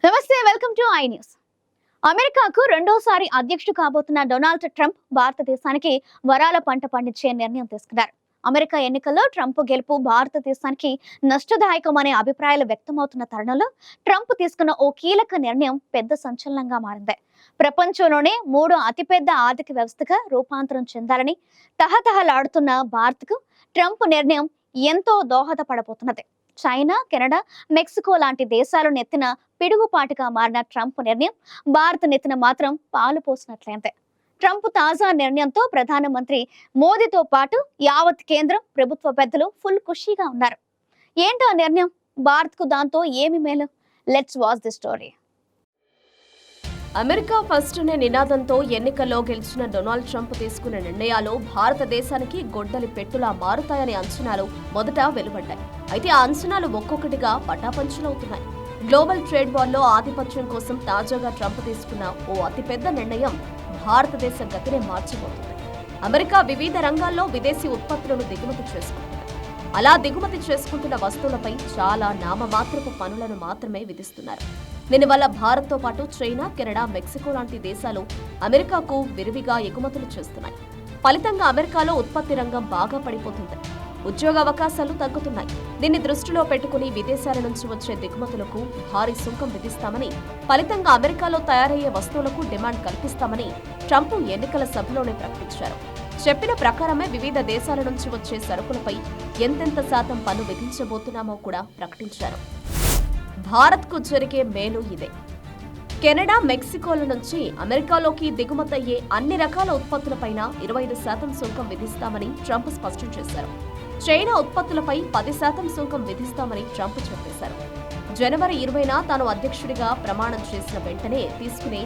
నమస్తే, welcome to I news. అమెరికాకు రెండోసారి అధ్యక్షుడు కాబోతున్న డొనాల్డ్ ట్రంప్ భారతదేశానికి వరాల పంట పండించే నిర్ణయం తీసుకున్నారు. అమెరికా ఎన్నికల్లో ట్రంప్ గెలుపు భారతదేశానికి నష్టదాయకమనే అభిప్రాయాలు వ్యక్తమవుతున్న తరుణంలో ట్రంప్ తీసుకున్న ఓ కీలక నిర్ణయం పెద్ద సంచలనంగా మారింది. ప్రపంచంలోనే మూడో అతిపెద్ద ఆర్థిక వ్యవస్థగా రూపాంతరం చెందాలని తహతహలాడుతున్న భారత్కు ట్రంప్ నిర్ణయం ఎంతో దోహదపడబోతున్నది. చైనా, కెనడా, మెక్సికో లాంటి దేశాలు నెత్తిన పిడుగుపాటుగా మారిన ట్రంప్ నిర్ణయం భారత్ నెత్తిన మాత్రం పాలు పోసినట్లయింది. ట్రంప్ తాజా నిర్ణయంతో ప్రధానమంత్రి మోదీతో పాటు యావత్ కేంద్రం, ప్రభుత్వ పెద్దలు ఫుల్ ఖుషీగా ఉన్నారు. ఏంటో ఆ నిర్ణయం? భారత్ కు దాంతో ఏమి మేలు? Let's watch the story. America first అనే నినాదంతో ఎన్నికల్లో గెలిచిన డొనాల్డ్ ట్రంప్ తీసుకున్న నిర్ణయాలు భారతదేశానికి గొడ్డలి పెట్టులా మారుతాయనే అంచనాలు మొదట వెలువడ్డాయి. అయితే ఆ అంచనాలు ఒక్కొక్కటిగా పటాపంచలవుతున్నాయి. గ్లోబల్ ట్రేడ్ వార్లో ఆధిపత్యం కోసం తాజాగా ట్రంప్ తీసుకున్న ఓ అతిపెద్ద నిర్ణయం భారతదేశ గతినే మార్చబోతుంది. అమెరికా వివిధ రంగాల్లో విదేశీ ఉత్పత్తులను దిగుమతి చేసుకుంటుంది. అలా దిగుమతి చేసుకుంటున్న వస్తువులపై చాలా నామమాత్రపు పనులను మాత్రమే విధిస్తున్నారు. దీనివల్ల భారత్తో పాటు చైనా, కెనడా, మెక్సికో లాంటి దేశాలు అమెరికాకు విరివిగా ఎగుమతులు చేస్తున్నాయి. ఫలితంగా అమెరికాలో ఉత్పత్తి రంగం బాగా పడిపోతుంది. ఉద్యోగ అవకాశాలు తగ్గుతున్నాయి. దీన్ని దృష్టిలో పెట్టుకుని విదేశాల నుంచి వచ్చే దిగుమతులకు భారీ సుంకం విధిస్తామని, ఫలితంగా అమెరికాలో తయారయ్యే వస్తువులకు డిమాండ్ కల్పిస్తామని ట్రంప్ ఎన్నికల సభలోనే ప్రకటించారు. చెప్పిన ప్రకారమే వివిధ దేశాల నుంచి వచ్చే సరుకులపై ఎంతెంత శాతం పన్ను విధించబోతున్నామో కూడా ప్రకటించారు. భారత్కు జరిగే మేలు ఇదే. కెనడా, మెక్సికోల నుంచి అమెరికాలోకి దిగుమతయ్యే అన్ని రకాల ఉత్పత్తులపైన 25% సుంకం విధిస్తామని ట్రంప్ స్పష్టం చేశారు. చైనా ఉత్పత్తులపై 10% సుంకం విధిస్తామని ట్రంప్ చెప్పేశారు. జనవరి 20న తాను అధ్యక్షుడిగా ప్రమాణం చేసిన వెంటనే తీసుకునే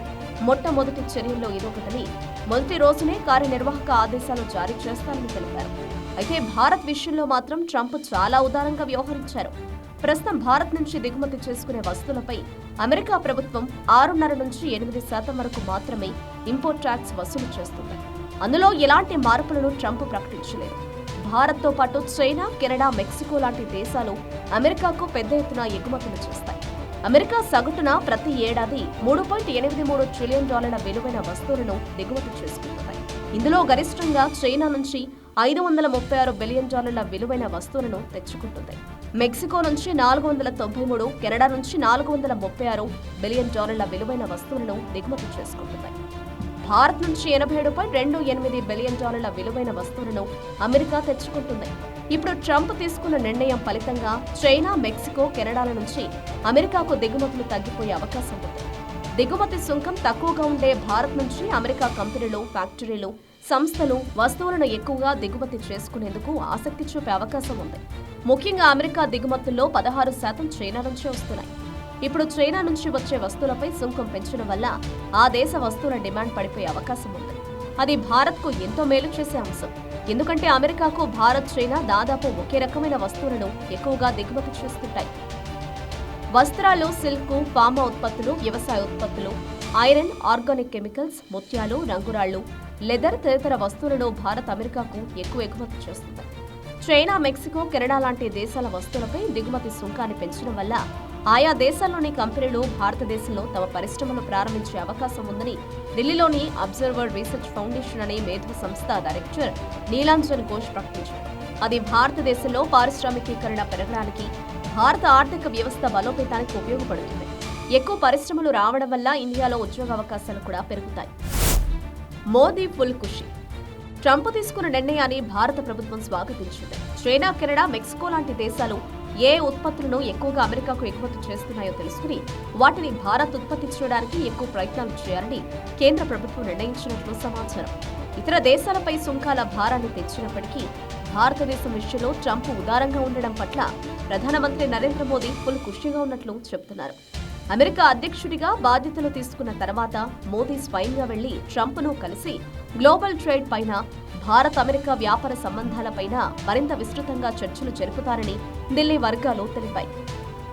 మొట్టమొదటి చర్యల్లో ఇదొకటని, మొదటి రోజునే కార్యనిర్వాహక ఆదేశాలు జారీ చేస్తారని తెలిపారు. అయితే భారత్ విషయంలో మాత్రం ట్రంప్ చాలా ఉదారంగా వ్యవహరించారు. ప్రస్తుతం భారత్ నుంచి దిగుమతి చేసుకునే వస్తువులపై అమెరికా ప్రభుత్వం 6.5 నుంచి 8% వరకు మాత్రమే ఇంపోర్ట్ ట్యాక్స్ వసూలు చేస్తుంది. అందులో ఎలాంటి మార్పులను ట్రంప్ ప్రకటించలేదు. భారత్తో పాటు చైనా, కెనడా, మెక్సికో లాంటి దేశాలు అమెరికాకు పెద్ద ఎత్తున ఎగుమతులు చేస్తాయి. అమెరికా సగటున ప్రతి ఏడాది $3.83 ట్రిలియన్ విలువైన వస్తువులను దిగుమతి చేసుకుంటుంది. ఇందులో గరిష్టంగా చైనా నుంచి $536 బిలియన్ విలువైన వస్తువులను తెచ్చుకుంటుంది. మెక్సికో నుంచి 493, కెనడా నుంచి $436 బిలియన్ విలువైన వస్తువులను దిగుమతి చేసుకుంటుంది. భారత్ నుంచి $87.28 బిలియన్ విలువైన వస్తువులను అమెరికా తెచ్చుకుంటుంది. ఇప్పుడు ట్రంప్ తీసుకున్న నిర్ణయం ఫలితంగా చైనా, మెక్సికో, కెనడాల నుంచి అమెరికాకు దిగుమతులు తగ్గిపోయే అవకాశం ఉంది. దిగుమతి సుంకం తక్కువగా ఉండే భారత్ నుంచి అమెరికా కంపెనీలు, ఫ్యాక్టరీలు, సంస్థలు వస్తువులను ఎక్కువగా దిగుమతి చేసుకునేందుకు ఆసక్తి చూపే అవకాశం ఉంది. ముఖ్యంగా అమెరికా దిగుమతుల్లో 16% చైనా నుంచి వస్తున్నాయి. ఇప్పుడు చైనా నుంచి వచ్చే వస్తువులపై సుంకం పెంచడం వల్ల ఆ దేశ వస్తువుల డిమాండ్ పడిపోయే అవకాశం ఉంది. అది భారత్కు ఎంతో మేలు చేసే అంశం. ఎందుకంటే అమెరికాకు భారత్, చైనా దాదాపు ఒకే రకమైన వస్తువులను ఎక్కువగా దిగుమతి చేస్తుంటాయి. వస్త్రాలు, సిల్క్, ఫార్మా ఉత్పత్తులు, వ్యవసాయ ఉత్పత్తులు, ఐరన్, ఆర్గానిక్ కెమికల్స్, ముత్యాలు, రంగురాళ్లు, లెదర్ తదితర వస్తువులను భారత్ అమెరికాకు ఎక్కువ ఎగుమతి చేస్తుంది. చైనా, మెక్సికో, కెనడా లాంటి దేశాల వస్తువులపై దిగుమతి సుంకాన్ని పెంచడం వల్ల ఆయా దేశాల్లోని కంపెనీలు భారతదేశంలో తమ పరిశ్రమలు ప్రారంభించే అవకాశం ఉందని ఢిల్లీలోని అబ్జర్వర్ రీసెర్చ్ ఫౌండేషన్ అనే మేధో సంస్థ డైరెక్టర్ నీలాంజన్ ఘోష్ ప్రకటించారు. అది భారతదేశంలో పారిశ్రామికీకరణ పెరగడానికి, భారత ఆర్థిక వ్యవస్థ బలోపేతానికి ఉపయోగపడుతుంది. ఎక్కువ పరిశ్రమలు రావడం వల్ల ఇండియాలో ఉద్యోగ అవకాశాలు కూడా పెరుగుతాయి. మోదీ ఫుల్ ఖుషి. ట్రంప్ తీసుకున్న నిర్ణయాన్ని భారత ప్రభుత్వం స్వాగతించింది. చైనా, కెనడా, మెక్సికో లాంటి దేశాలు ఏ ఉత్పత్తులను ఎక్కువగా అమెరికాకు ఎగుమతి చేస్తున్నాయో తెలుసుకుని వాటిని భారత్ ఉత్పత్తి చేయడానికి ఎక్కువ ప్రయత్నాలు చేయాలని కేంద్ర ప్రభుత్వం నిర్ణయించినట్లు సమాచారం. ఇతర దేశాలపై సుంకాల భారాన్ని తెచ్చినప్పటికీ భారతదేశం విషయంలో ట్రంప్ ఉదారంగా ఉండడం పట్ల ప్రధానమంత్రి నరేంద్ర మోదీ ఫుల్ ఖుషిగా ఉన్నట్లు చెబుతున్నారు. అమెరికా అధ్యక్షుడిగా బాధ్యతలు తీసుకున్న తర్వాత మోదీ స్వయంగా వెళ్లి ట్రంప్ను కలిసి గ్లోబల్ ట్రేడ్ పైన, భారత్ అమెరికా వ్యాపార సంబంధాలపైన మరింత విస్తృతంగా చర్చలు జరుపుతారని ఢిల్లీ వర్గాలు తెలిపాయి.